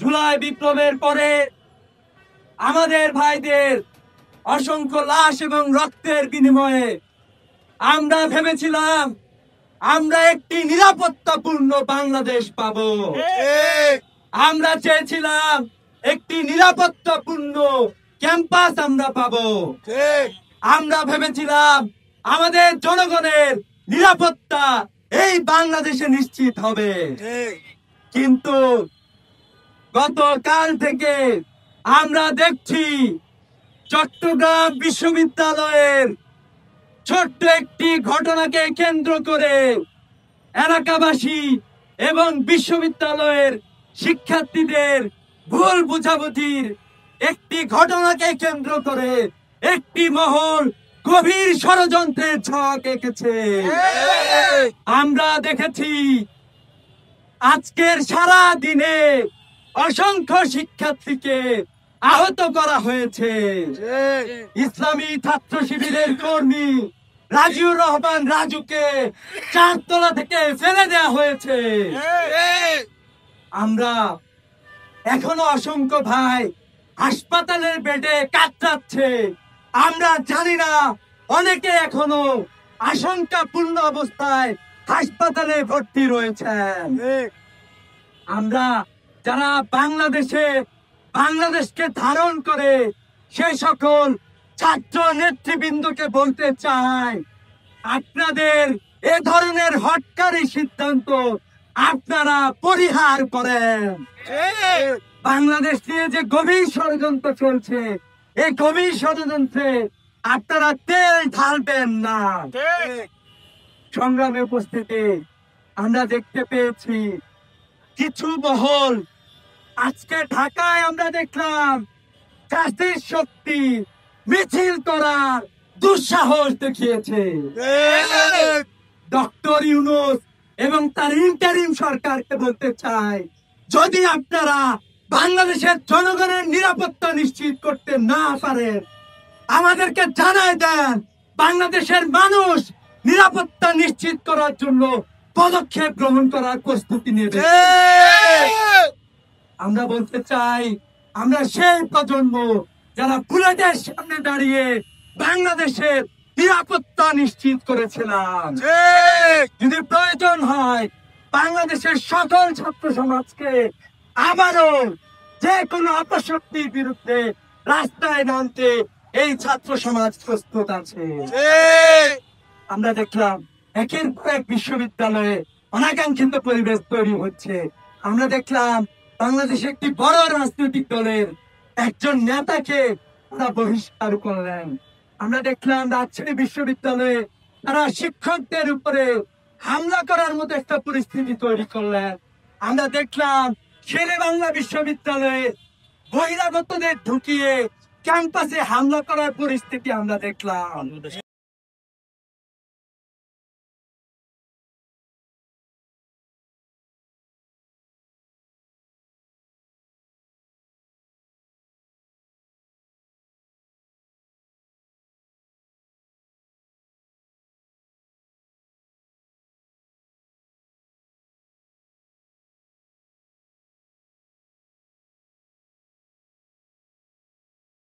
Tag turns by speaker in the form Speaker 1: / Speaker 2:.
Speaker 1: জুলাই বিপ্লবের পরে আমাদের ভাইদের অসংখ্য লাশ এবং রক্তের বিনিময়ে আমরা ভেবেছিলাম আমরা একটি নিরাপত্তাপূর্ণ বাংলাদেশ পাবো। আমরা চেয়েছিলাম একটি নিরাপত্তাপূর্ণ ক্যাম্পাস আমরা পাবো। আমরা ভেবেছিলাম আমাদের জনগণের নিরাপত্তা এই বাংলাদেশে নিশ্চিত হবে। কিন্তু গতকাল থেকে আমরা দেখছি চট্টগ্রাম বিশ্ববিদ্যালয়ের ছোট্ট একটি ঘটনাকে কেন্দ্র করে এলাকাবাসী এবং বিশ্ববিদ্যালয়ের শিক্ষার্থীদের ভুল বুঝাবুঝির একটি ঘটনাকে কেন্দ্র করে একটি মহল গভীর ষড়যন্ত্রের ছক এঁকেছে। আমরা দেখেছি আজকের সারা দিনে অসংখ্য শিক্ষার্থীকে আহত করা হয়েছে। ইসলামী ছাত্র শিবিরের কর্মী রাজিউর রহমান রাজুকে 4 তলা থেকে ফেলে দেওয়া হয়েছে। আমরা এখনো অসংখ্য ভাই হাসপাতালের বেডে কাতরাচ্ছে। আমরা জানি না অনেকে এখনো আশঙ্কাপূর্ণ অবস্থায় হাসপাতালে ভর্তি রয়েছেন। আমরা যারা বাংলাদেশকে ধারণ করে সে সকল ছাত্র নেতৃবৃন্দকে বলতে চাই, আপনাদের এ ধরনের হটকারী সিদ্ধান্ত আপনারা পরিহার করেন। বাংলাদেশ নিয়ে যে গভীর ষড়যন্ত্র চলছে, এই গভীর ষড়যন্ত্রে আপনারা তেল ঢালবেন না। সংগ্রামে উপস্থিতি আমরা দেখতে পেয়েছি কিছু মহল আজকে ঢাকায় আমরা দেখলাম জাতির শক্তি মিছিল করার দুঃসাহস দেখিয়েছে। ডক্টর ইউনূস এবং তার ইন্টারিম সরকারকে বলতে চাই, যদি আপনারা বাংলাদেশের জনগণের নিরাপত্তা নিশ্চিত করতে না পারেন, আমাদেরকে জানায় দেন। বাংলাদেশের মানুষ নিরাপত্তা নিশ্চিত করার জন্য পদক্ষেপ গ্রহণ করার প্রস্তুতি নেবে। আমরা বলতে চাই, আমরা সেই প্রজন্ম যারা বুলেটের সামনে দাঁড়িয়ে বাংলাদেশের নিরাপত্তা নিশ্চিত করেছিলাম। যদি প্রয়োজন হয় বাংলাদেশের সকল ছাত্র সমাজকে আবারও যে কোনো অপশক্তির বিরুদ্ধে রাস্তায় নামতে এই ছাত্র সমাজ প্রস্তুত আছে। আমরা দেখলাম একের পর এক বিশ্ববিদ্যালয়ে অনাকাঙ্ক্ষিত পরিবেশ তৈরি হচ্ছে। আমরা দেখলাম বাংলাদেশে একটি বড় রাজনৈতিক দলের একজন নেতাকে তারা বহিষ্কার করলেন। আমরা দেখলাম রাজশাহী বিশ্ববিদ্যালয়ে তারা শিক্ষকদের উপরে হামলা করার মতো একটা পরিস্থিতি তৈরি করলেন। আমরা দেখলাম শেরেবাংলা বিশ্ববিদ্যালয়ে বহিরাগতদের ঢুকিয়ে ক্যাম্পাসে হামলা করার পরিস্থিতি আমরা দেখলাম।